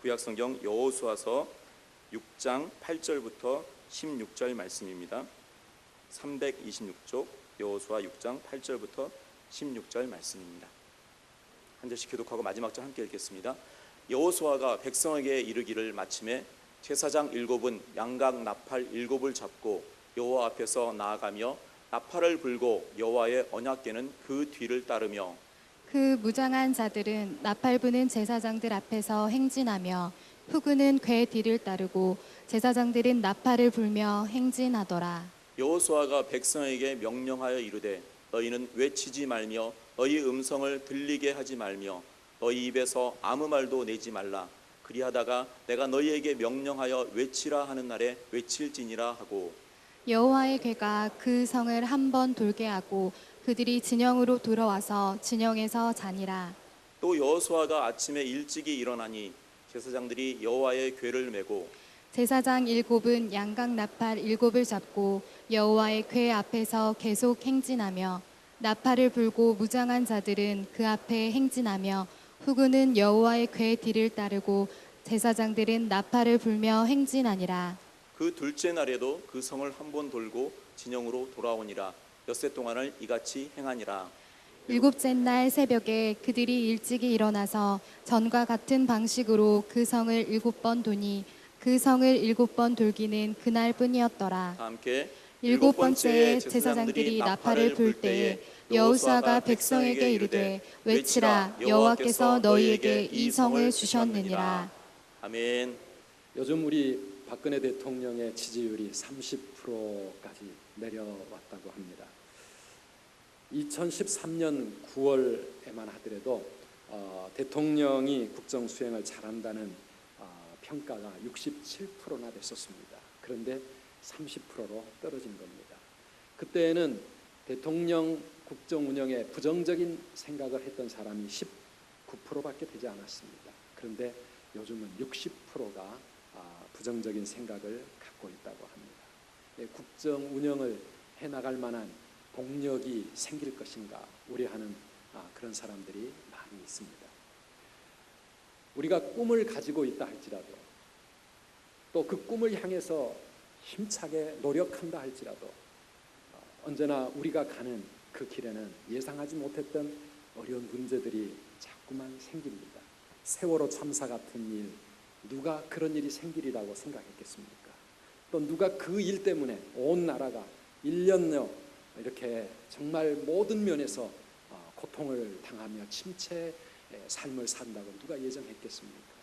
구약성경 여호수아서 6장 8절부터 16절 말씀입니다. 326쪽 여호수아 6장 8절부터 16절 말씀입니다. 한 절씩 교독하고 마지막 절 함께 읽겠습니다. 여호수아가 백성에게 이르기를 마침에 제사장 7은 양각 나팔 7을 잡고 여호와 앞에서 나아가며 나팔을 불고 여호와의 언약궤는 그 뒤를 따르며 그 무장한 자들은 나팔 부는 제사장들 앞에서 행진하며 후군은 궤 뒤를 따르고 제사장들은 나팔을 불며 행진하더라. 여호수아가 백성에게 명령하여 이르되 너희는 외치지 말며 너희 음성을 들리게 하지 말며 너희 입에서 아무 말도 내지 말라. 그리하다가 내가 너희에게 명령하여 외치라 하는 날에 외칠지니라 하고 여호와의 궤가 그 성을 한 번 돌게 하고 그들이 진영으로 들어와서 진영에서 자니라. 또 여호수아가 아침에 일찍이 일어나니 제사장들이 여호와의 궤를 메고 제사장 7은 양각 나팔 7을 잡고 여호와의 궤 앞에서 계속 행진하며 나팔을 불고 무장한 자들은 그 앞에 행진하며 후군은 여호와의 궤 뒤를 따르고 제사장들은 나팔을 불며 행진하니라. 그 둘째 날에도 그 성을 한 번 돌고 진영으로 돌아오니라. 엿새 동안을 이같이 행하니라. 7째 날 새벽에 그들이 일찍이 일어나서 전과 같은 방식으로 그 성을 7번 도니 그 성을 7번 돌기는 그날뿐이었더라. 다 함께 7번째에 제사장들이 나팔을 불 때에 여호수아가 백성에게 이르되 외치라 여호와께서 너희에게 이 성을 주셨느니라. 아멘. 요즘 우리 박근혜 대통령의 지지율이 30%까지 내려왔다고 합니다. 2013년 9월에만 하더라도 대통령이 국정 수행을 잘한다는 평가가 67%나 됐었습니다. 그런데 30%로 떨어진 겁니다. 그때는 대통령 국정 운영에 부정적인 생각을 했던 사람이 19%밖에 되지 않았습니다. 그런데 요즘은 60%가 부정적인 생각을 갖고 있다고 합니다. 국정 운영을 해나갈 만한 동력이 생길 것인가 우려하는 그런 사람들이 많이 있습니다. 우리가 꿈을 가지고 있다 할지라도 또 그 꿈을 향해서 힘차게 노력한다 할지라도 언제나 우리가 가는 그 길에는 예상하지 못했던 어려운 문제들이 자꾸만 생깁니다. 세월호 참사 같은 일, 누가 그런 일이 생기리라고 생각했겠습니까? 또 누가 그 일 때문에 온 나라가 1년여 이렇게 정말 모든 면에서 고통을 당하며 침체의 삶을 산다고 누가 예정했겠습니까?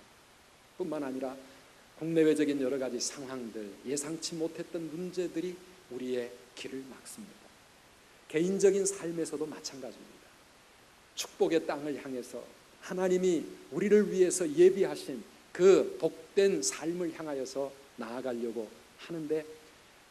뿐만 아니라 국내외적인 여러 가지 상황들, 예상치 못했던 문제들이 우리의 길을 막습니다. 개인적인 삶에서도 마찬가지입니다. 축복의 땅을 향해서 하나님이 우리를 위해서 예비하신 그 복된 삶을 향하여서 나아가려고 하는데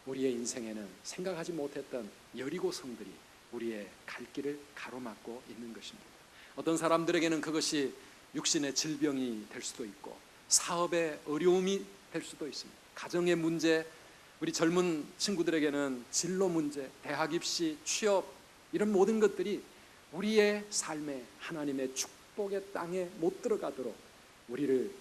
우리의 인생에는 생각하지 못했던 여리고 성들이 우리의 갈 길을 가로막고 있는 것입니다. 어떤 사람들에게는 그것이 육신의 질병이 될 수도 있고 사업의 어려움이 될 수도 있습니다. 가정의 문제, 우리 젊은 친구들에게는 진로 문제, 대학 입시, 취업 이런 모든 것들이 우리의 삶에 하나님의 축복의 땅에 못 들어가도록 우리를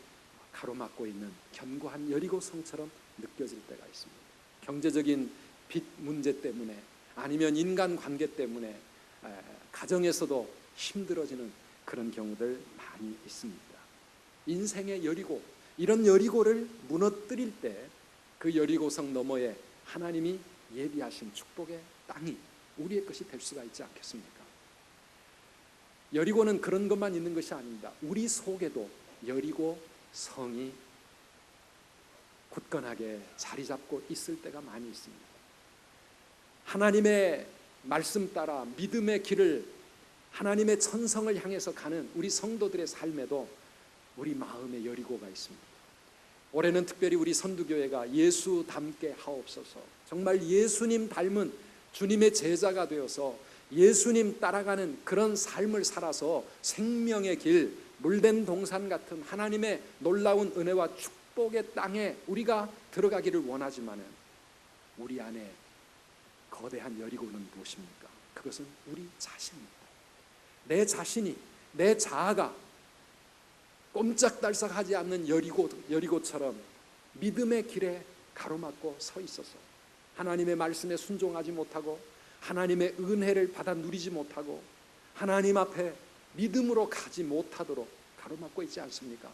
가로막고 있는 견고한 여리고 성처럼 느껴질 때가 있습니다. 경제적인 빚 문제 때문에 아니면 인간관계 때문에 가정에서도 힘들어지는 그런 경우들 많이 있습니다. 인생의 여리고, 이런 여리고를 무너뜨릴 때 그 여리고성 너머에 하나님이 예비하신 축복의 땅이 우리의 것이 될 수가 있지 않겠습니까? 여리고는 그런 것만 있는 것이 아닙니다. 우리 속에도 여리고 성이 굳건하게 자리 잡고 있을 때가 많이 있습니다. 하나님의 말씀 따라 믿음의 길을, 하나님의 천성을 향해서 가는 우리 성도들의 삶에도 우리 마음에 여리고가 있습니다. 올해는 특별히 우리 선두교회가 예수 닮게 하옵소서, 정말 예수님 닮은 주님의 제자가 되어서 예수님 따라가는 그런 삶을 살아서 생명의 길, 물된 동산 같은 하나님의 놀라운 은혜와 축복의 땅에 우리가 들어가기를 원하지만은 우리 안에 거대한 여리고는 무엇입니까? 그것은 우리 자신입니다. 내 자신이, 내 자아가 꼼짝달싹하지 않는 여리고처럼 믿음의 길에 가로막고 서 있어서 하나님의 말씀에 순종하지 못하고 하나님의 은혜를 받아 누리지 못하고 하나님 앞에 믿음으로 가지 못하도록 가로막고 있지 않습니까?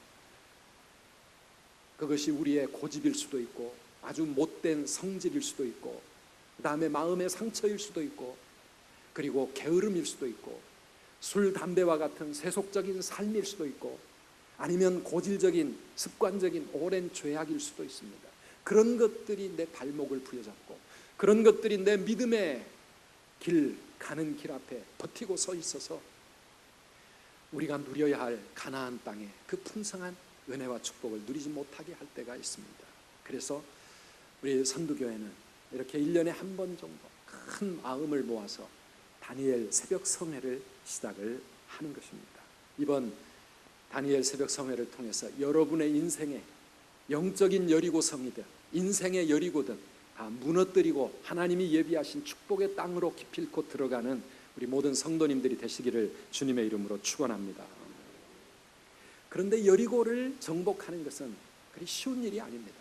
그것이 우리의 고집일 수도 있고 아주 못된 성질일 수도 있고 그 다음에 마음의 상처일 수도 있고 그리고 게으름일 수도 있고 술, 담배와 같은 세속적인 삶일 수도 있고 아니면 고질적인 습관적인 오랜 죄악일 수도 있습니다. 그런 것들이 내 발목을 부여잡고 그런 것들이 내 믿음의 길, 가는 길 앞에 버티고 서 있어서 우리가 누려야 할 가나안 땅의 그 풍성한 은혜와 축복을 누리지 못하게 할 때가 있습니다. 그래서 우리 선두교회는 이렇게 1년에 한 번 정도 큰 마음을 모아서 다니엘 새벽 성회를 시작을 하는 것입니다. 이번 다니엘 새벽 성회를 통해서 여러분의 인생에 영적인 여리고성이든 인생의 여리고든 다 무너뜨리고 하나님이 예비하신 축복의 땅으로 기필코 들어가는 우리 모든 성도님들이 되시기를 주님의 이름으로 축원합니다. 그런데 여리고를 정복하는 것은 그리 쉬운 일이 아닙니다.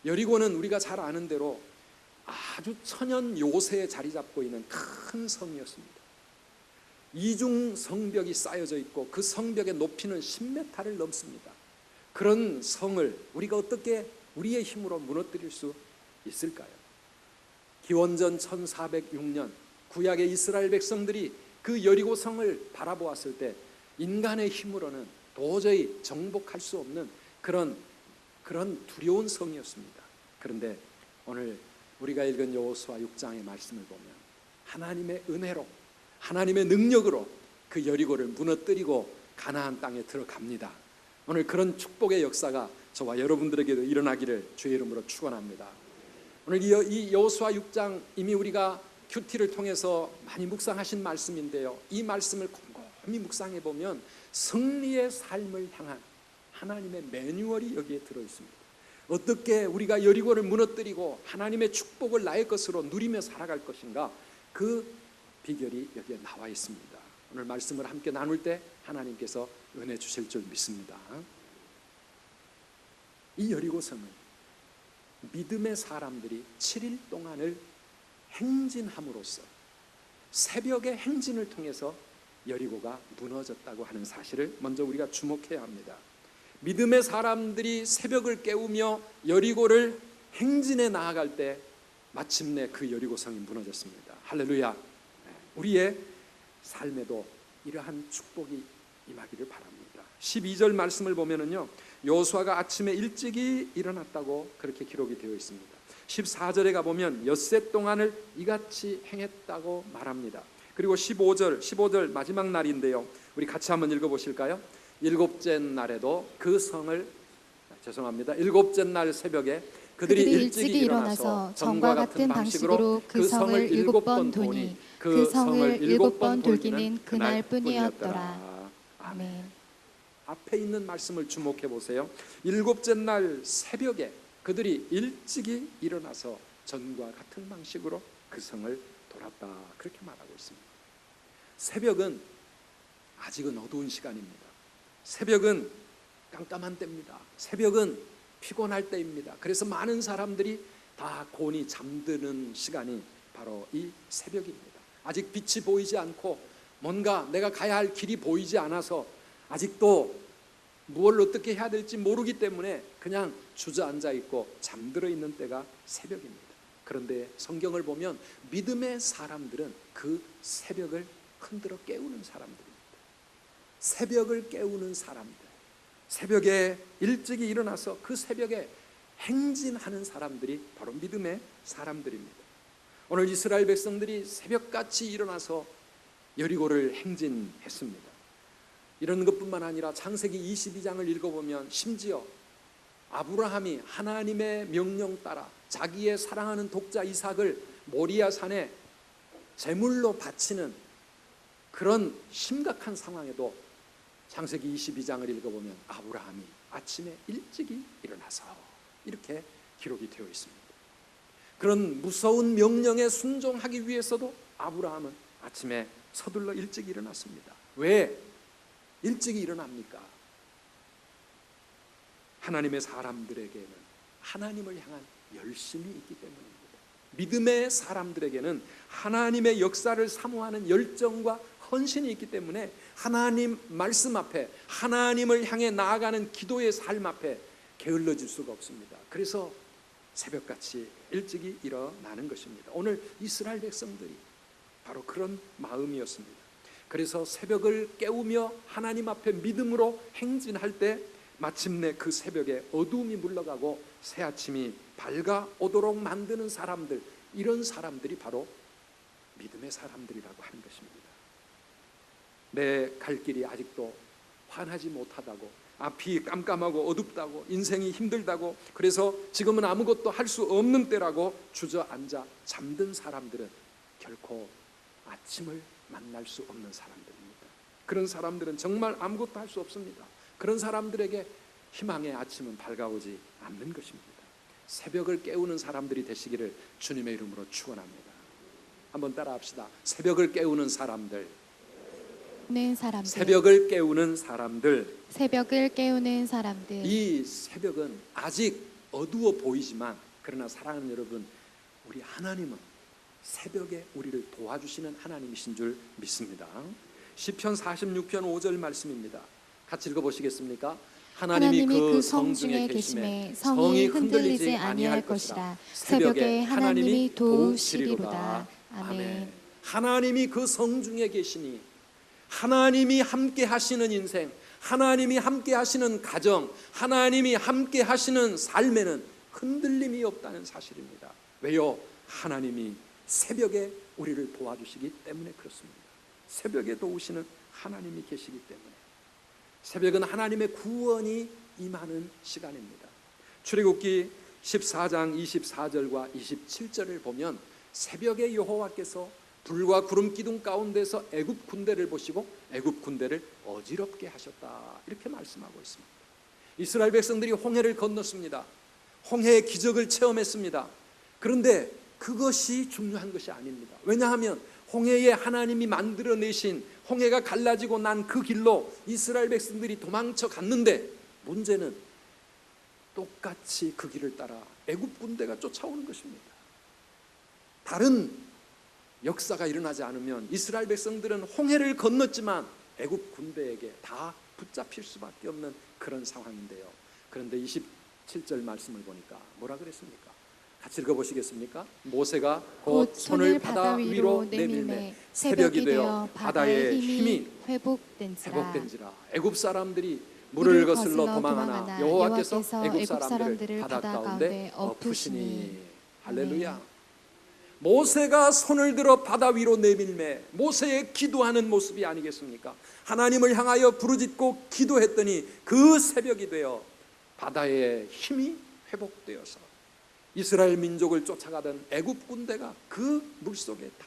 여리고는 우리가 잘 아는 대로 아주 천연 요새에 자리 잡고 있는 큰 성이었습니다. 이중 성벽이 쌓여져 있고 그 성벽의 높이는 10m를 넘습니다. 그런 성을 우리가 어떻게 우리의 힘으로 무너뜨릴 수 있을까요? 기원전 1406년 구약의 이스라엘 백성들이 그 여리고 성을 바라보았을 때 인간의 힘으로는 도저히 정복할 수 없는 그런 두려운 성이었습니다. 그런데 오늘 우리가 읽은 여호수아 6장의 말씀을 보면 하나님의 은혜로 하나님의 능력으로 그 여리고를 무너뜨리고 가나안 땅에 들어갑니다. 오늘 그런 축복의 역사가 저와 여러분들에게도 일어나기를 주의 이름으로 축원합니다. 오늘 이 여호수아 6장 이미 우리가 큐티를 통해서 많이 묵상하신 말씀인데요, 이 말씀을 곰곰이 묵상해 보면 승리의 삶을 향한 하나님의 매뉴얼이 여기에 들어있습니다. 어떻게 우리가 여리고를 무너뜨리고 하나님의 축복을 나의 것으로 누리며 살아갈 것인가, 그 비결이 여기에 나와 있습니다. 오늘 말씀을 함께 나눌 때 하나님께서 은혜 주실 줄 믿습니다. 이 여리고성은 믿음의 사람들이 7일 동안을 행진함으로써 새벽의 행진을 통해서 여리고가 무너졌다고 하는 사실을 먼저 우리가 주목해야 합니다. 믿음의 사람들이 새벽을 깨우며 여리고를 행진해 나아갈 때 마침내 그 여리고성이 무너졌습니다. 할렐루야. 우리의 삶에도 이러한 축복이 임하기를 바랍니다. 12절 말씀을 보면은요, 여호수아가 아침에 일찍이 일어났다고 그렇게 기록이 되어 있습니다. 14절에 가보면 엿새 동안을 이같이 행했다고 말합니다. 그리고 15절 마지막 날인데요, 우리 같이 한번 읽어보실까요? 일곱째 날에도 그 성을, 일곱째 날 새벽에 그들이 일찍이 일어나서 전과 같은 방식으로 그 성을 7번 도니 그 성을 7번 돌기는 그날뿐이었더라. 아멘. 앞에 있는 말씀을 주목해 보세요. 일곱째 날 새벽에 그들이 일찍이 일어나서 전과 같은 방식으로 그 성을 돌았다, 그렇게 말하고 있습니다. 새벽은 아직은 어두운 시간입니다. 새벽은 깜깜한 때입니다. 새벽은 피곤할 때입니다. 그래서 많은 사람들이 다 곤히 잠드는 시간이 바로 이 새벽입니다. 아직 빛이 보이지 않고 뭔가 내가 가야 할 길이 보이지 않아서 아직도 무엇을 어떻게 해야 될지 모르기 때문에 그냥 주저앉아 있고 잠들어 있는 때가 새벽입니다. 그런데 성경을 보면 믿음의 사람들은 그 새벽을 흔들어 깨우는 사람들입니다. 새벽을 깨우는 사람들, 새벽에 일찍이 일어나서 그 새벽에 행진하는 사람들이 바로 믿음의 사람들입니다. 오늘 이스라엘 백성들이 새벽같이 일어나서 여리고를 행진했습니다. 이런 것뿐만 아니라 창세기 22장을 읽어보면 심지어 아브라함이 하나님의 명령 따라 자기의 사랑하는 독자 이삭을 모리아 산에 제물로 바치는 그런 심각한 상황에도 창세기 22장을 읽어보면 아브라함이 아침에 일찍이 일어나서, 이렇게 기록이 되어 있습니다. 그런 무서운 명령에 순종하기 위해서도 아브라함은 아침에 서둘러 일찍 일어났습니다. 왜 일찍 일어납니까? 하나님의 사람들에게는 하나님을 향한 열심이 있기 때문입니다. 믿음의 사람들에게는 하나님의 역사를 사모하는 열정과 헌신이 있기 때문에 하나님 말씀 앞에, 하나님을 향해 나아가는 기도의 삶 앞에 게을러질 수가 없습니다. 그래서 새벽같이 일찍이 일어나는 것입니다. 오늘 이스라엘 백성들이 바로 그런 마음이었습니다. 그래서 새벽을 깨우며 하나님 앞에 믿음으로 행진할 때 마침내 그 새벽에 어두움이 물러가고 새 아침이 밝아오도록 만드는 사람들, 이런 사람들이 바로 믿음의 사람들이라고 하는 것입니다. 내 갈 길이 아직도 환하지 못하다고, 앞이 깜깜하고 어둡다고, 인생이 힘들다고, 그래서 지금은 아무것도 할 수 없는 때라고 주저앉아 잠든 사람들은 결코 아침을 만날 수 없는 사람들입니다. 그런 사람들은 정말 아무것도 할 수 없습니다. 그런 사람들에게 희망의 아침은 밝아오지 않는 것입니다. 새벽을 깨우는 사람들이 되시기를 주님의 이름으로 축원합니다. 한번 따라합시다. 새벽을 깨우는 사람들. 새벽을 깨우는 사람들. 새벽을 깨우는 사람들. 이 새벽은 아직 어두워 보이지만, 그러나 사랑하는 여러분, 우리 하나님은 새벽에 우리를 도와주시는 하나님이신 줄 믿습니다. 시편 46편 5절 말씀입니다. 같이 읽어보시겠습니까? 하나님이 그 성중에 계심에 성이 흔들리지 아니할 것이라. 새벽에 하나님이 도우시리로다. 아멘. 하나님이 그 성중에 계시니, 하나님이 함께 하시는 인생, 하나님이 함께 하시는 가정, 하나님이 함께 하시는 삶에는 흔들림이 없다는 사실입니다. 왜요? 하나님이 새벽에 우리를 도와주시기 때문에 그렇습니다. 새벽에 도우시는 하나님이 계시기 때문에. 새벽은 하나님의 구원이 임하는 시간입니다. 출애굽기 14장 24절과 27절을 보면 새벽에 여호와께서 불과 구름 기둥 가운데서 애굽 군대를 보시고 애굽 군대를 어지럽게 하셨다, 이렇게 말씀하고 있습니다. 이스라엘 백성들이 홍해를 건넜습니다. 홍해의 기적을 체험했습니다. 그런데 그것이 중요한 것이 아닙니다. 왜냐하면 홍해에 하나님이 만들어내신, 홍해가 갈라지고 난 그 길로 이스라엘 백성들이 도망쳐 갔는데, 문제는 똑같이 그 길을 따라 애굽 군대가 쫓아오는 것입니다. 다른 역사가 일어나지 않으면 이스라엘 백성들은 홍해를 건넜지만 애굽 군대에게 다 붙잡힐 수밖에 없는 그런 상황인데요. 그런데 27절 말씀을 보니까 뭐라 그랬습니까? 같이 읽어보시겠습니까? 모세가 곧 손을 바다 위로 내밀매 새벽이 되어 바다의 힘이 회복된지라. 애굽 사람들이 물을 거슬러 도망하나 여호와께서 애굽 사람들을 바다 가운데 엎으시니. 할렐루야. 모세가 손을 들어 바다 위로 내밀매, 모세의 기도하는 모습이 아니겠습니까? 하나님을 향하여 부르짖고 기도했더니 그 새벽이 되어 바다의 힘이 회복되어서 이스라엘 민족을 쫓아가던 애굽 군대가 그 물속에 다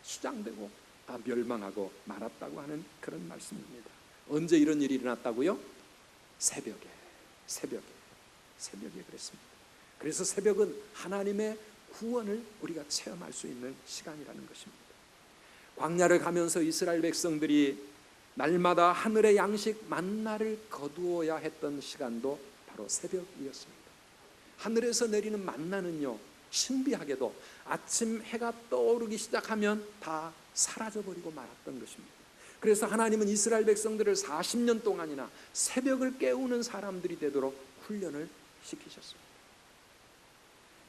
수장되고 다 멸망하고 말았다고 하는 그런 말씀입니다. 언제 이런 일이 일어났다고요? 새벽에 그랬습니다. 그래서 새벽은 하나님의 구원을 우리가 체험할 수 있는 시간이라는 것입니다. 광야를 가면서 이스라엘 백성들이 날마다 하늘의 양식 만나를 거두어야 했던 시간도 바로 새벽이었습니다. 하늘에서 내리는 만나는요, 신비하게도 아침 해가 떠오르기 시작하면 다 사라져버리고 말았던 것입니다. 그래서 하나님은 이스라엘 백성들을 40년 동안이나 새벽을 깨우는 사람들이 되도록 훈련을 시키셨습니다.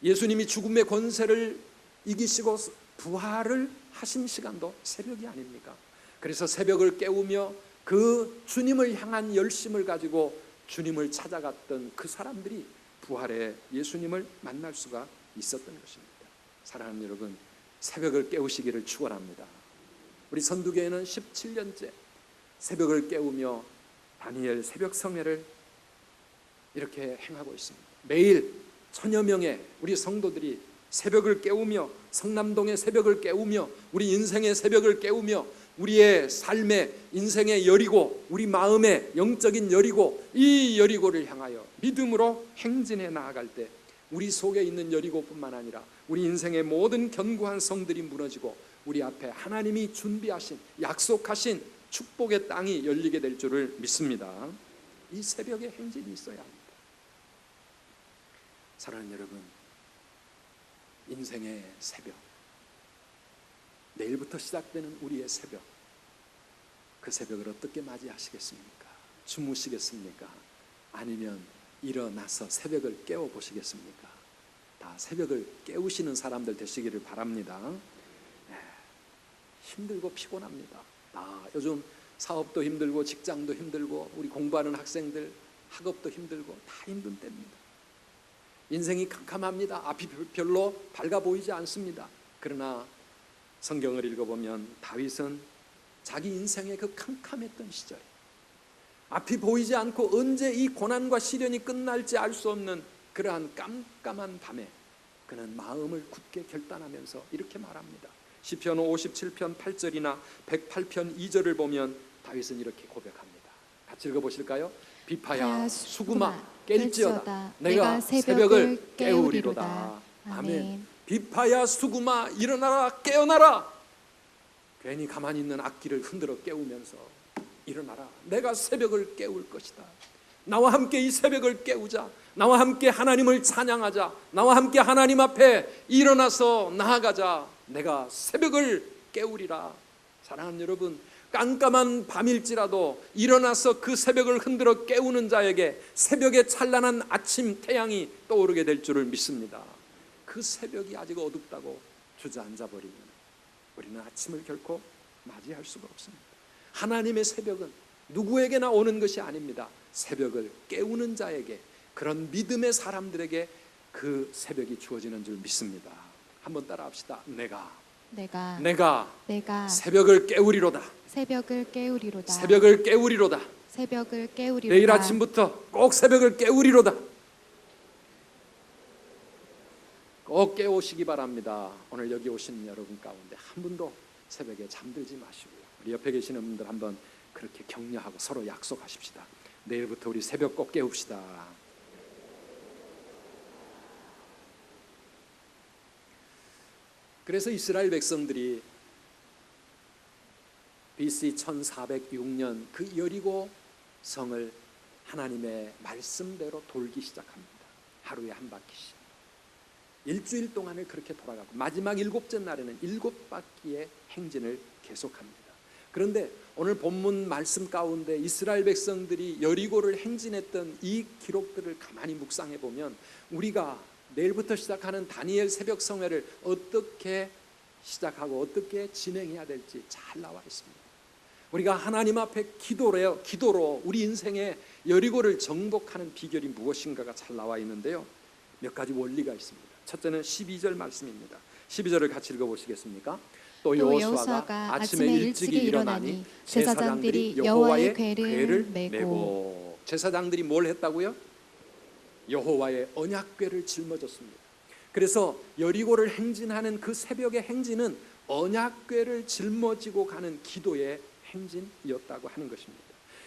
예수님이 죽음의 권세를 이기시고 부활을 하신 시간도 새벽이 아닙니까? 그래서 새벽을 깨우며 그 주님을 향한 열심을 가지고 주님을 찾아갔던 그 사람들이 부활의 예수님을 만날 수가 있었던 것입니다. 사랑하는 여러분, 새벽을 깨우시기를 축원합니다. 우리 선두교회는 17년째 새벽을 깨우며 다니엘 새벽 성회를 이렇게 행하고 있습니다. 매일 천여 명의 우리 성도들이 새벽을 깨우며, 성남동의 새벽을 깨우며, 우리 인생의 새벽을 깨우며, 우리의 삶의 인생의 여리고, 우리 마음의 영적인 여리고, 이 여리고를 향하여 믿음으로 행진해 나아갈 때 우리 속에 있는 여리고뿐만 아니라 우리 인생의 모든 견고한 성들이 무너지고 우리 앞에 하나님이 준비하신, 약속하신 축복의 땅이 열리게 될 줄을 믿습니다. 이 새벽에 행진이 있어야 합니다. 사랑하는 여러분, 인생의 새벽, 내일부터 시작되는 우리의 새벽, 그 새벽을 어떻게 맞이하시겠습니까? 주무시겠습니까? 아니면 일어나서 새벽을 깨워보시겠습니까? 다 새벽을 깨우시는 사람들 되시기를 바랍니다. 힘들고 피곤합니다. 요즘 사업도 힘들고 직장도 힘들고 우리 공부하는 학생들 학업도 힘들고 다 힘든 때입니다. 인생이 캄캄합니다. 앞이 별로 밝아 보이지 않습니다. 그러나 성경을 읽어보면 다윗은 자기 인생의 그 캄캄했던 시절, 앞이 보이지 않고 언제 이 고난과 시련이 끝날지 알 수 없는 그러한 깜깜한 밤에 그는 마음을 굳게 결단하면서 이렇게 말합니다. 시편 57편 8절이나 108편 2절을 보면 다윗은 이렇게 고백합니다. 같이 읽어보실까요? 비파야 수구마 깰지어다 내가 새벽을 깨우리로다. 아멘. 비파야 수구마 일어나라 깨어나라. 괜히 가만히 있는 악기를 흔들어 깨우면서 일어나라. 내가 새벽을 깨울 것이다. 나와 함께 이 새벽을 깨우자. 나와 함께 하나님을 찬양하자. 나와 함께 하나님 앞에 일어나서 나아가자. 내가 새벽을 깨우리라. 사랑하는 여러분, 깜깜한 밤일지라도 일어나서 그 새벽을 흔들어 깨우는 자에게 새벽의 찬란한 아침 태양이 떠오르게 될 줄을 믿습니다. 그 새벽이 아직 어둡다고 주저앉아 버리면 우리는 아침을 결코 맞이할 수가 없습니다. 하나님의 새벽은 누구에게나 오는 것이 아닙니다. 새벽을 깨우는 자에게, 그런 믿음의 사람들에게 그 새벽이 주어지는 줄 믿습니다. 한번 따라합시다. 내가 새벽을 깨우리로다. 새벽을 깨우리로다. 새벽을 깨우리로다. 새벽을 깨우리로다. 내일 아침부터 꼭 새벽을 깨우리로다. 꼭 깨우시기 바랍니다. 오늘 여기 오신 여러분 가운데 한 분도 새벽에 잠들지 마시고요. 우리 옆에 계시는 분들 한번 그렇게 격려하고 서로 약속하십시다. 내일부터 우리 새벽 꼭 깨웁시다. 그래서 이스라엘 백성들이 BC 1406년 그 여리고 성을 하나님의 말씀대로 돌기 시작합니다. 하루에 한 바퀴씩. 일주일 동안을 그렇게 돌아가고 마지막 7째 날에는 7바퀴의 행진을 계속합니다. 그런데 오늘 본문 말씀 가운데 이스라엘 백성들이 여리고를 행진했던 이 기록들을 가만히 묵상해 보면 우리가 내일부터 시작하는 다니엘 새벽 성회를 어떻게 시작하고 어떻게 진행해야 될지 잘 나와 있습니다. 우리가 하나님 앞에 기도로 우리 인생의 여리고를 정복하는 비결이 무엇인가가 잘 나와 있는데요. 몇 가지 원리가 있습니다. 첫째는 12절 말씀입니다. 12절을 같이 읽어보시겠습니까? 또 여호수아가 아침에 일찍이 일어나니 제사장들이 여호와의 궤를 메고. 제사장들이 뭘 했다고요? 여호와의 언약궤를 짊어졌습니다. 그래서 여리고를 행진하는 그 새벽의 행진은 언약궤를 짊어지고 가는 기도의 행진이었다고 하는 것입니다.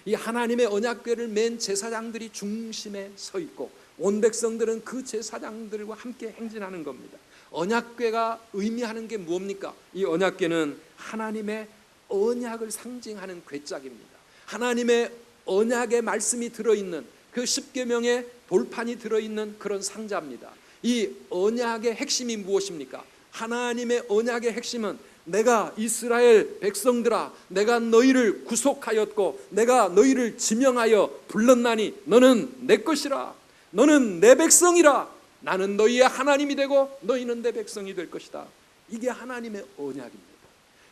이 하나님의 언약궤를 맨 제사장들이 중심에 서 있고 온 백성들은 그 제사장들과 함께 행진하는 겁니다. 언약궤가 의미하는 게 무엇입니까? 이 언약궤는 하나님의 언약을 상징하는 궤짝입니다. 하나님의 언약의 말씀이 들어있는 그 십계명의 돌판이 들어있는 그런 상자입니다. 이 언약의 핵심이 무엇입니까? 하나님의 언약의 핵심은 내가 이스라엘 백성들아 내가 너희를 구속하였고 내가 너희를 지명하여 불렀나니 너는 내 것이라. 너는 내 백성이라. 나는 너희의 하나님이 되고 너희는 내 백성이 될 것이다. 이게 하나님의 언약입니다.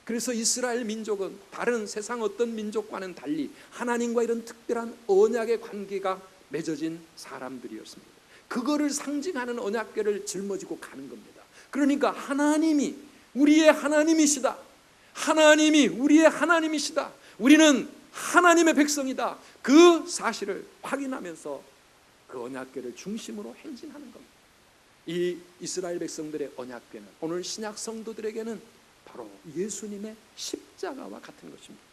그래서 이스라엘 민족은 다른 세상 어떤 민족과는 달리 하나님과 이런 특별한 언약의 관계가 맺어진 사람들이었습니다. 그거를 상징하는 언약궤를 짊어지고 가는 겁니다. 그러니까 하나님이 우리의 하나님이시다. 하나님이 우리의 하나님이시다. 우리는 하나님의 백성이다. 그 사실을 확인하면서 그 언약궤를 중심으로 행진하는 겁니다. 이 이스라엘 백성들의 언약궤는 오늘 신약 성도들에게는 바로 예수님의 십자가와 같은 것입니다.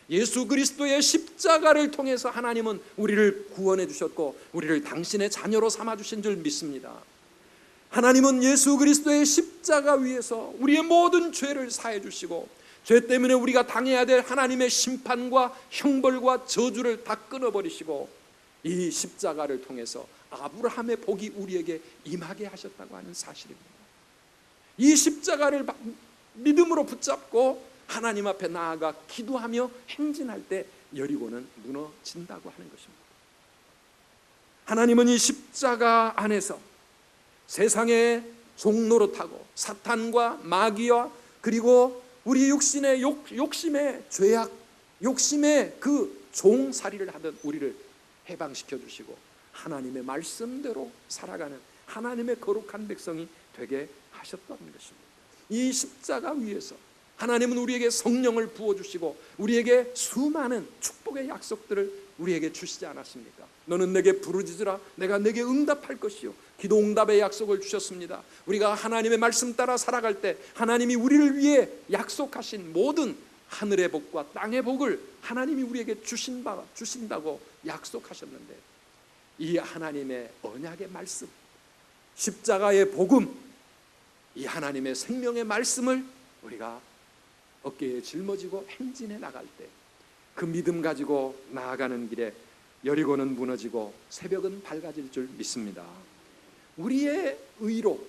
예수 그리스도의 십자가를 통해서 하나님은 우리를 구원해 주셨고 우리를 당신의 자녀로 삼아 주신 줄 믿습니다. 하나님은 예수 그리스도의 십자가 위에서 우리의 모든 죄를 사해 주시고 죄 때문에 우리가 당해야 될 하나님의 심판과 형벌과 저주를 다 끊어버리시고 이 십자가를 통해서 아브라함의 복이 우리에게 임하게 하셨다고 하는 사실입니다. 이 십자가를 믿음으로 붙잡고 하나님 앞에 나아가 기도하며 행진할 때 여리고는 무너진다고 하는 것입니다. 하나님은 이 십자가 안에서 세상의 종노릇하고 사탄과 마귀와 그리고 우리 육신의 욕심의 죄악, 욕심의 그 종살이를 하던 우리를 해방시켜 주시고 하나님의 말씀대로 살아가는 하나님의 거룩한 백성이 되게 하셨다는 것입니다. 이 십자가 위에서 하나님은 우리에게 성령을 부어주시고 우리에게 수많은 축복의 약속들을 우리에게 주시지 않았습니까? 너는 내게 부르짖으라 내가 내게 응답할 것이요, 기도 응답의 약속을 주셨습니다. 우리가 하나님의 말씀 따라 살아갈 때 하나님이 우리를 위해 약속하신 모든 하늘의 복과 땅의 복을 하나님이 우리에게 주신다고 약속하셨는데, 이 하나님의 언약의 말씀, 십자가의 복음, 이 하나님의 생명의 말씀을 우리가 어깨에 짊어지고 행진해 나갈 때 그 믿음 가지고 나아가는 길에 여리고는 무너지고 새벽은 밝아질 줄 믿습니다. 우리의 의로,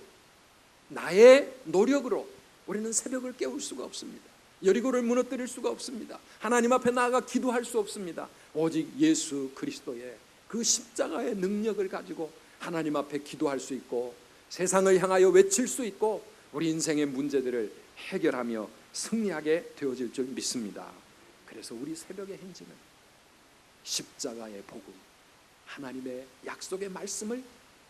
나의 노력으로 우리는 새벽을 깨울 수가 없습니다. 여리고를 무너뜨릴 수가 없습니다. 하나님 앞에 나아가 기도할 수 없습니다. 오직 예수 그리스도의 그 십자가의 능력을 가지고 하나님 앞에 기도할 수 있고 세상을 향하여 외칠 수 있고 우리 인생의 문제들을 해결하며 승리하게 되어질 줄 믿습니다. 그래서 우리 새벽의 행진은 십자가의 복음, 하나님의 약속의 말씀을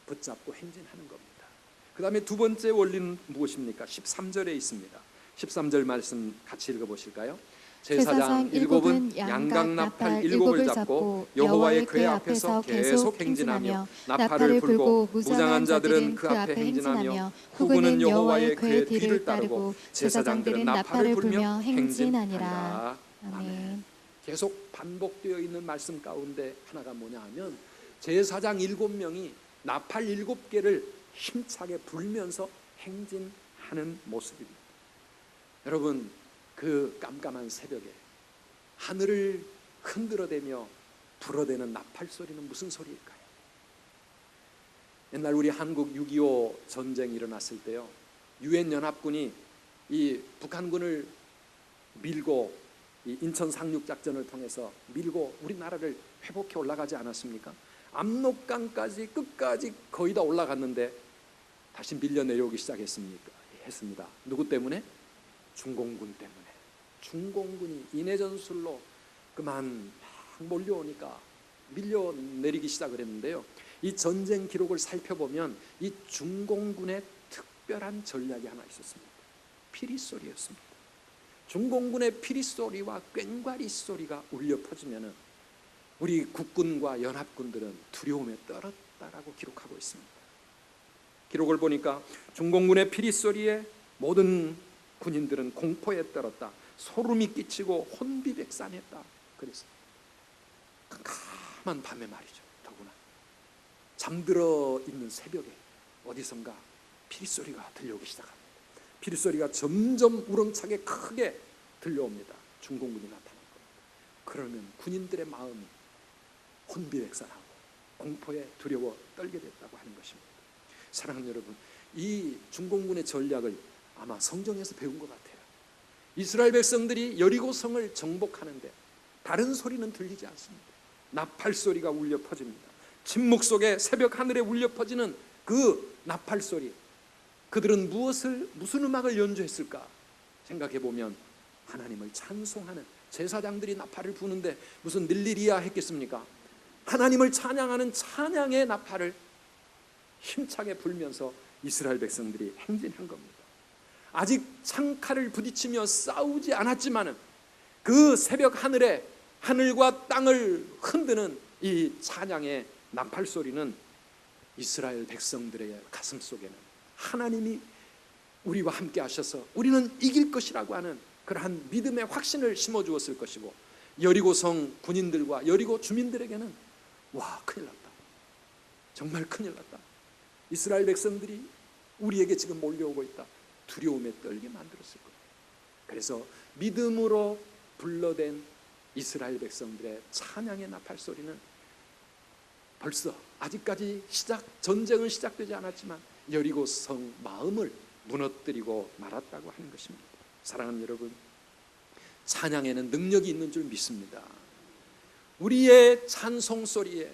붙잡고 행진하는 겁니다. 그 다음에 두 번째 원리는 무엇입니까? 13절에 있습니다. 13절 말씀 같이 읽어보실까요? 제사장 일곱은 양각 나팔 일곱을 잡고 여호와의 궤 앞에서 계속 행진하며 나팔을 불고 무장한 자들은 그 앞에 행진하며 후군은 여호와의 궤 뒤를 따르고 제사장들은 나팔을 불며 행진하니라. 아멘. 계속 반복되어 있는 말씀 가운데 하나가 뭐냐 하면 제사장 7명이 나팔 7개를 힘차게 불면서 행진하는 모습입니다. 여러분, 그 깜깜한 새벽에 하늘을 흔들어대며 불어대는 나팔 소리는 무슨 소리일까요? 옛날 우리 한국 6.25 전쟁이 일어났을 때요, 유엔 연합군이 이 북한군을 밀고 이 인천 상륙 작전을 통해서 밀고 우리나라를 회복해 올라가지 않았습니까? 압록강까지 끝까지 거의 다 올라갔는데 다시 밀려 내려오기 했습니다. 누구 때문에? 중공군 때문에. 중공군이 인해 전술로 그만 막 몰려오니까 밀려 내리기 시작을 했는데요, 이 전쟁 기록을 살펴보면 이 중공군의 특별한 전략이 하나 있었습니다. 피리소리였습니다. 중공군의 피리소리와 꽹과리 소리가 울려 퍼지면 우리 국군과 연합군들은 두려움에 떨었다라고 기록하고 있습니다. 기록을 보니까 중공군의 피리소리에 모든 군인들은 공포에 떨었다, 소름이 끼치고 혼비백산했다. 그래서 깜깜한 밤에 말이죠, 더구나 잠들어 있는 새벽에 어디선가 피리소리가 들려오기 시작합니다. 피리소리가 점점 우렁차게 크게 들려옵니다. 중공군이 나타난 겁니다. 그러면 군인들의 마음이 혼비백산하고 공포에 두려워 떨게 됐다고 하는 것입니다. 사랑하는 여러분, 이 중공군의 전략을 아마 성경에서 배운 것 같아요. 이스라엘 백성들이 여리고성을 정복하는데 다른 소리는 들리지 않습니다. 나팔 소리가 울려 퍼집니다. 침묵 속에 새벽 하늘에 울려 퍼지는 그 나팔 소리, 그들은 무슨 음악을 연주했을까 생각해 보면 하나님을 찬송하는, 제사장들이 나팔을 부는데 무슨 닐리리아 했겠습니까? 하나님을 찬양하는 찬양의 나팔을 힘차게 불면서 이스라엘 백성들이 행진한 겁니다. 아직 창칼을 부딪히며 싸우지 않았지만은 그 새벽 하늘에 하늘과 땅을 흔드는 이 찬양의 나팔 소리는 이스라엘 백성들의 가슴 속에는 하나님이 우리와 함께 하셔서 우리는 이길 것이라고 하는 그러한 믿음의 확신을 심어주었을 것이고, 여리고성 군인들과 여리고 주민들에게는 와, 큰일 났다, 정말 큰일 났다, 이스라엘 백성들이 우리에게 지금 몰려오고 있다, 두려움에 떨게 만들었을 거예요. 그래서 믿음으로 불러댄 이스라엘 백성들의 찬양의 나팔 소리는 벌써 아직까지 전쟁은 시작되지 않았지만 여리고 성 마음을 무너뜨리고 말았다고 하는 것입니다. 사랑하는 여러분, 찬양에는 능력이 있는 줄 믿습니다. 우리의 찬송 소리에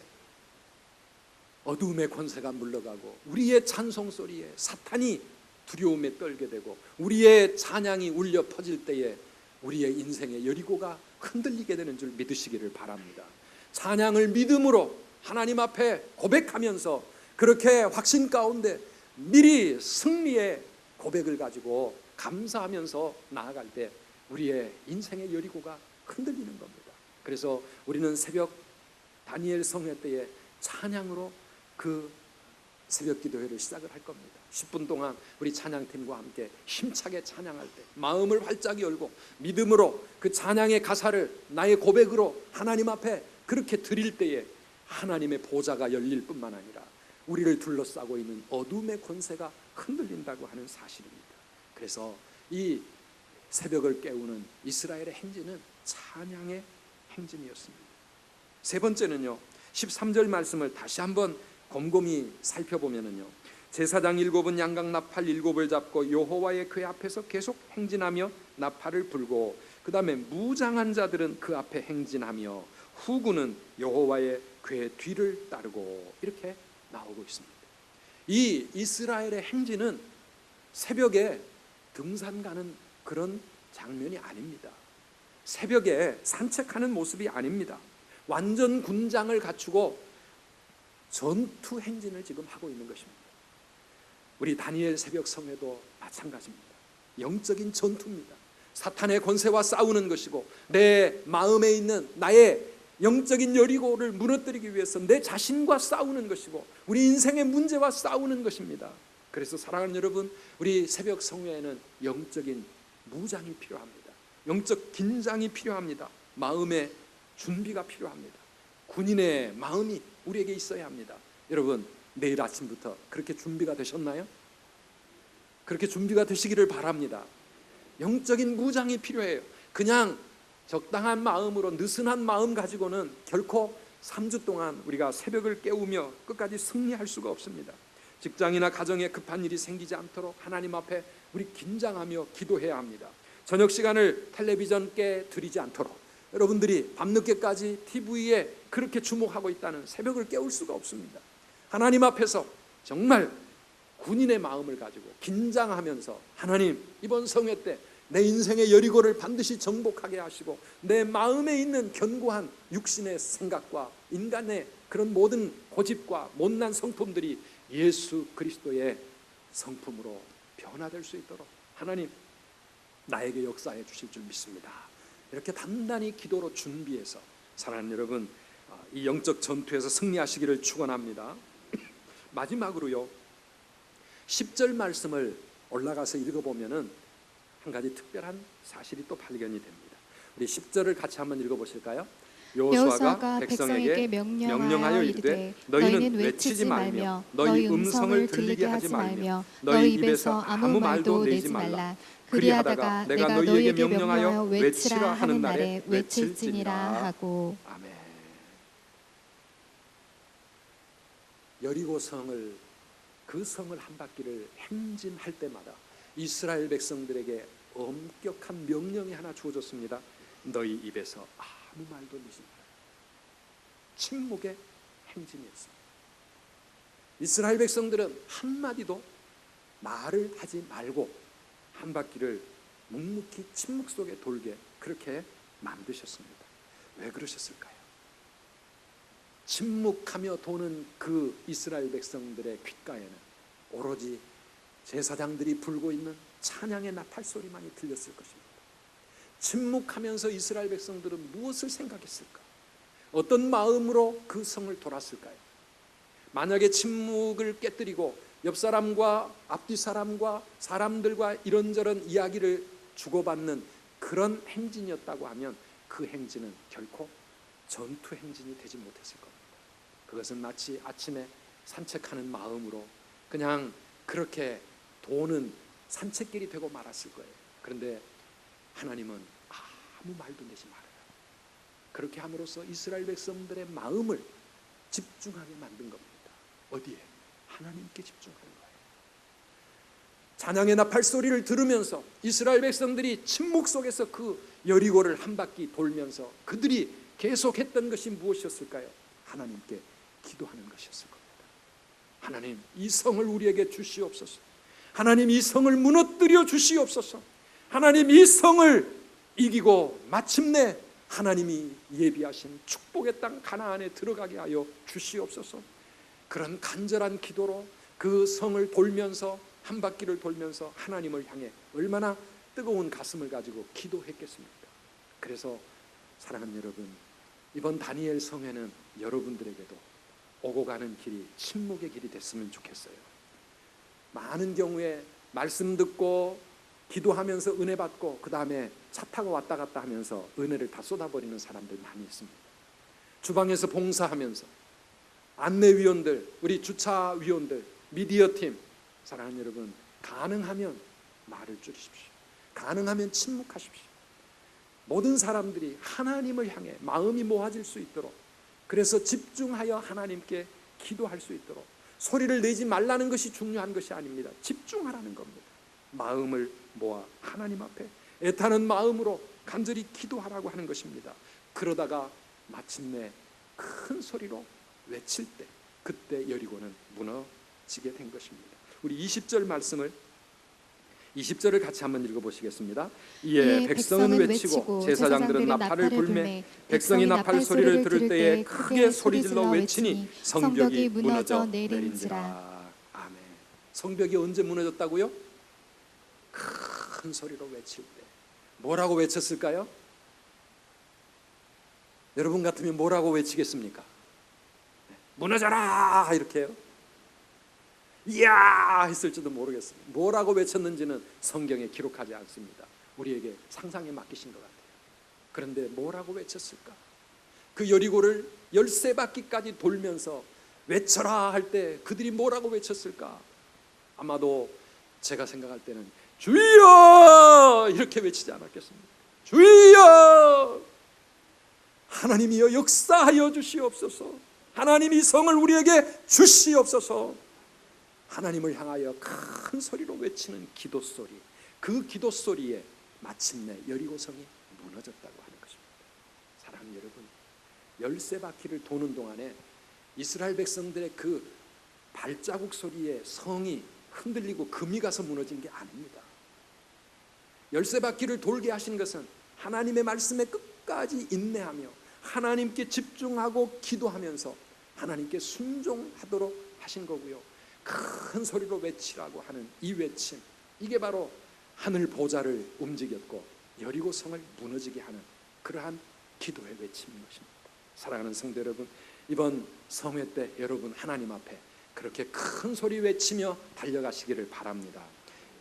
어두움의 권세가 물러가고, 우리의 찬송 소리에 사탄이 두려움에 떨게 되고, 우리의 찬양이 울려 퍼질 때에 우리의 인생의 여리고가 흔들리게 되는 줄 믿으시기를 바랍니다. 찬양을 믿음으로 하나님 앞에 고백하면서 그렇게 확신 가운데 미리 승리의 고백을 가지고 감사하면서 나아갈 때 우리의 인생의 여리고가 흔들리는 겁니다. 그래서 우리는 새벽 다니엘 성회 때에 찬양으로 그 새벽 기도회를 시작을 할 겁니다. 10분 동안 우리 찬양팀과 함께 힘차게 찬양할 때 마음을 활짝 열고 믿음으로 그 찬양의 가사를 나의 고백으로 하나님 앞에 그렇게 드릴 때에 하나님의 보좌가 열릴 뿐만 아니라 우리를 둘러싸고 있는 어둠의 권세가 흔들린다고 하는 사실입니다. 그래서 이 새벽을 깨우는 이스라엘의 행진은 찬양의 행진이었습니다. 세 번째는요, 13절 말씀을 다시 한번 곰곰이 살펴보면은요, 제사장 7은 양각 나팔 7을 잡고 여호와의 궤 앞에서 계속 행진하며 나팔을 불고, 그 다음에 무장한 자들은 그 앞에 행진하며 후군은 여호와의 궤 뒤를 따르고, 이렇게 나오고 있습니다. 이 이스라엘의 행진은 새벽에 등산 가는 그런 장면이 아닙니다. 새벽에 산책하는 모습이 아닙니다. 완전 군장을 갖추고 전투 행진을 지금 하고 있는 것입니다. 우리 다니엘 새벽 성회도 마찬가지입니다. 영적인 전투입니다. 사탄의 권세와 싸우는 것이고, 내 마음에 있는 나의 영적인 여리고를 무너뜨리기 위해서 내 자신과 싸우는 것이고, 우리 인생의 문제와 싸우는 것입니다. 그래서 사랑하는 여러분, 우리 새벽 성회에는 영적인 무장이 필요합니다. 영적 긴장이 필요합니다. 마음의 준비가 필요합니다. 군인의 마음이 우리에게 있어야 합니다. 여러분, 내일 아침부터 그렇게 준비가 되셨나요? 그렇게 준비가 되시기를 바랍니다. 영적인 무장이 필요해요. 그냥 적당한 마음으로 느슨한 마음 가지고는 결코 3주 동안 우리가 새벽을 깨우며 끝까지 승리할 수가 없습니다. 직장이나 가정에 급한 일이 생기지 않도록 하나님 앞에 우리 긴장하며 기도해야 합니다. 저녁 시간을 텔레비전께 드리지 않도록, 여러분들이 밤늦게까지 TV에 그렇게 주목하고 있다는 새벽을 깨울 수가 없습니다. 하나님 앞에서 정말 군인의 마음을 가지고 긴장하면서, 하나님, 이번 성회 때 내 인생의 여리고를 반드시 정복하게 하시고, 내 마음에 있는 견고한 육신의 생각과 인간의 그런 모든 고집과 못난 성품들이 예수 그리스도의 성품으로 변화될 수 있도록 하나님 나에게 역사해 주실 줄 믿습니다. 이렇게 단단히 기도로 준비해서 사랑하는 여러분, 이 영적 전투에서 승리하시기를 축원합니다. 마지막으로요, 10절 말씀을 올라가서 읽어보면은 한 가지 특별한 사실이 또 발견이 됩니다. 우리 10절을 같이 한번 읽어보실까요? 여호수아가 백성에게 명령하여 이르되 너희는 외치지 말며 너희 음성을 들리게 하지 말며 너희 입에서 아무 말도 내지 말라. 그리하다가 내가 너희에게 명령하여 외치라 하는 날에 외칠지니라 하고. 아멘. 여리고 성을, 그 성을 한 바퀴를 행진할 때마다 이스라엘 백성들에게 엄격한 명령이 하나 주어졌습니다. 너희 입에서 아무 말도 내지 마라. 침묵의 행진이었습니다. 이스라엘 백성들은 한마디도 말을 하지 말고 한 바퀴를 묵묵히 침묵 속에 돌게 그렇게 만드셨습니다. 왜 그러셨을까요? 침묵하며 도는 그 이스라엘 백성들의 귓가에는 오로지 제사장들이 불고 있는 찬양의 나팔 소리만이 들렸을 것입니다. 침묵하면서 이스라엘 백성들은 무엇을 생각했을까? 어떤 마음으로 그 성을 돌았을까요? 만약에 침묵을 깨뜨리고 옆 사람과 앞뒤 사람과 사람들과 이런저런 이야기를 주고받는 그런 행진이었다고 하면 그 행진은 결코 전투 행진이 되지 못했을 겁니다. 그것은 마치 아침에 산책하는 마음으로 그냥 그렇게 도는 산책길이 되고 말았을 거예요. 그런데 하나님은 아무 말도 내지 말아라. 그렇게 함으로써 이스라엘 백성들의 마음을 집중하게 만든 겁니다. 어디에? 하나님께 집중하는 거예요. 찬양의 나팔 소리를 들으면서 이스라엘 백성들이 침묵 속에서 그 여리고를 한 바퀴 돌면서 그들이 계속했던 것이 무엇이었을까요? 하나님께 기도하는 것이었을 겁니다. 하나님, 이 성을 우리에게 주시옵소서. 하나님, 이 성을 무너뜨려 주시옵소서. 하나님, 이 성을 이기고 마침내 하나님이 예비하신 축복의 땅 가나안에 들어가게 하여 주시옵소서. 그런 간절한 기도로 그 성을 돌면서 한 바퀴를 돌면서 하나님을 향해 얼마나 뜨거운 가슴을 가지고 기도했겠습니까? 그래서 사랑하는 여러분, 이번 다니엘 성회는 여러분들에게도 오고 가는 길이 침묵의 길이 됐으면 좋겠어요. 많은 경우에 말씀 듣고 기도하면서 은혜 받고 그 다음에 차 타고 왔다 갔다 하면서 은혜를 다 쏟아버리는 사람들 많이 있습니다. 주방에서 봉사하면서 안내위원들, 우리 주차위원들, 미디어팀, 사랑하는 여러분, 가능하면 말을 줄이십시오. 가능하면 침묵하십시오. 모든 사람들이 하나님을 향해 마음이 모아질 수 있도록, 그래서 집중하여 하나님께 기도할 수 있도록, 소리를 내지 말라는 것이 중요한 것이 아닙니다. 집중하라는 겁니다. 마음을 모아 하나님 앞에 애타는 마음으로 간절히 기도하라고 하는 것입니다. 그러다가 마침내 큰 소리로 외칠 때, 그때 여리고는 무너지게 된 것입니다. 우리 20절 말씀을 20절을 같이 한번 읽어보시겠습니다. 이에 백성은 외치고 제사장들은 나팔을 불매 백성이 나팔 소리를 들을 때에 크게 소리질러 외치니 성벽이 무너져 내린지라. 아멘. 성벽이 언제 무너졌다고요? 큰 소리로 외칠 때. 뭐라고 외쳤을까요? 여러분 같으면 뭐라고 외치겠습니까? 무너져라 이렇게요? 이야 했을지도 모르겠습니다. 뭐라고 외쳤는지는 성경에 기록하지 않습니다. 우리에게 상상에 맡기신 것 같아요. 그런데 뭐라고 외쳤을까? 그 여리고를 13바퀴까지 돌면서 외쳐라 할 때 그들이 뭐라고 외쳤을까? 아마도 제가 생각할 때는 주여 이렇게 외치지 않았겠습니까? 주여, 하나님이여 역사하여 주시옵소서. 하나님 이 성을 우리에게 주시옵소서. 하나님을 향하여 큰 소리로 외치는 기도 소리, 그 기도 소리에 마침내 여리고성이 무너졌다고 하는 것입니다. 사랑하는 여러분, 13바퀴를 도는 동안에 이스라엘 백성들의 그 발자국 소리에 성이 흔들리고 금이 가서 무너진 게 아닙니다. 13바퀴를 돌게 하신 것은 하나님의 말씀에 끝까지 인내하며 하나님께 집중하고 기도하면서 하나님께 순종하도록 하신 거고요. 큰 소리로 외치라고 하는 이 외침, 이게 바로 하늘 보좌를 움직였고 여리고성을 무너지게 하는 그러한 기도의 외침인 것입니다. 사랑하는 성도 여러분, 이번 성회 때 여러분 하나님 앞에 그렇게 큰 소리 외치며 달려가시기를 바랍니다.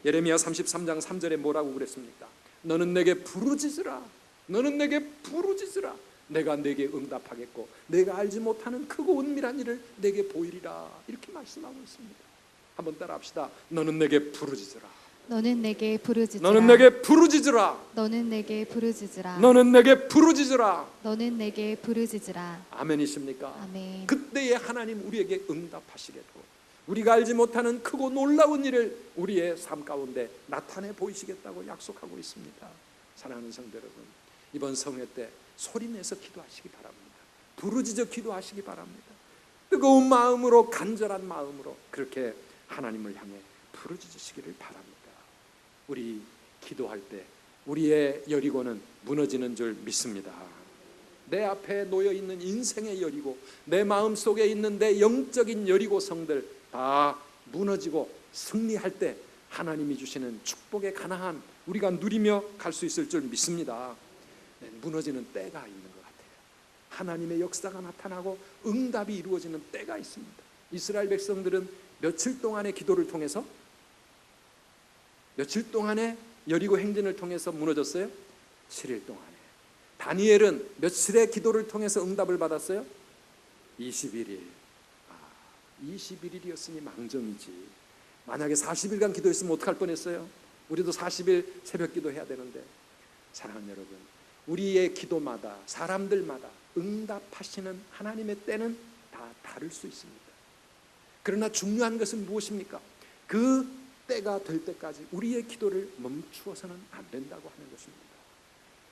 예레미야 33장 3절에 뭐라고 그랬습니까? 너는 내게 부르짖으라. 너는 내게 부르짖으라. 내가 내게 응답하겠고 내가 알지 못하는 크고 은밀한 일을 내게 보이리라. 이렇게 말씀하고 있습니다. 한번 따라합시다. 너는 내게 부르짖으라. 너는 내게 부르짖으라. 너는 내게 부르짖으라. 너는 내게 부르짖으라. 너는 내게 부르짖으라. 너는 내게 부르짖으라. 아멘이십니까? 아멘. 그때에 하나님 우리에게 응답하시겠고 우리가 알지 못하는 크고 놀라운 일을 우리의 삶 가운데 나타내 보이시겠다고 약속하고 있습니다. 사랑하는 성도 여러분, 이번 성회 때 소리내서 기도하시기 바랍니다. 부르짖어 기도하시기 바랍니다. 뜨거운 마음으로, 간절한 마음으로 그렇게 하나님을 향해 부르짖으시기를 바랍니다. 우리 기도할 때 우리의 여리고는 무너지는 줄 믿습니다. 내 앞에 놓여있는 인생의 여리고, 내 마음속에 있는 내 영적인 여리고 성들 다 무너지고 승리할 때 하나님이 주시는 축복의 가나안 우리가 누리며 갈 수 있을 줄 믿습니다. 네, 무너지는 때가 있는 것 같아요. 하나님의 역사가 나타나고 응답이 이루어지는 때가 있습니다. 이스라엘 백성들은 며칠 동안의 기도를 통해서, 며칠 동안의 여리고 행진을 통해서 무너졌어요? 7일 동안에. 다니엘은 며칠의 기도를 통해서 응답을 받았어요? 21일. 21일이었으니 망정이지. 만약에 40일간 기도했으면 어떡할 뻔했어요? 우리도 40일 새벽 기도해야 되는데. 사랑하는 여러분, 우리의 기도마다, 사람들마다 응답하시는 하나님의 때는 다 다를 수 있습니다. 그러나 중요한 것은 무엇입니까? 그 때가 될 때까지 우리의 기도를 멈추어서는 안 된다고 하는 것입니다.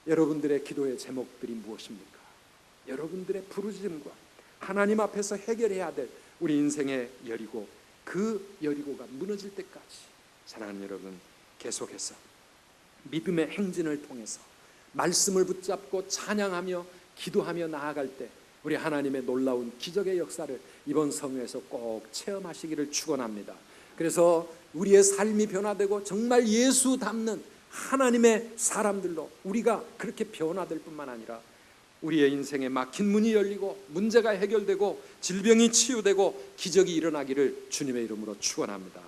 여러분들의 기도의 제목들이 무엇입니까? 여러분들의 부르짖음과 하나님 앞에서 해결해야 될 우리 인생의 여리고, 그 여리고가 무너질 때까지 사랑하는 여러분, 계속해서 믿음의 행진을 통해서 말씀을 붙잡고 찬양하며 기도하며 나아갈 때 우리 하나님의 놀라운 기적의 역사를 이번 성회에서 꼭 체험하시기를 축원합니다. 그래서 우리의 삶이 변화되고 정말 예수 닮는 하나님의 사람들로 우리가 그렇게 변화될 뿐만 아니라 우리의 인생에 막힌 문이 열리고 문제가 해결되고 질병이 치유되고 기적이 일어나기를 주님의 이름으로 축원합니다.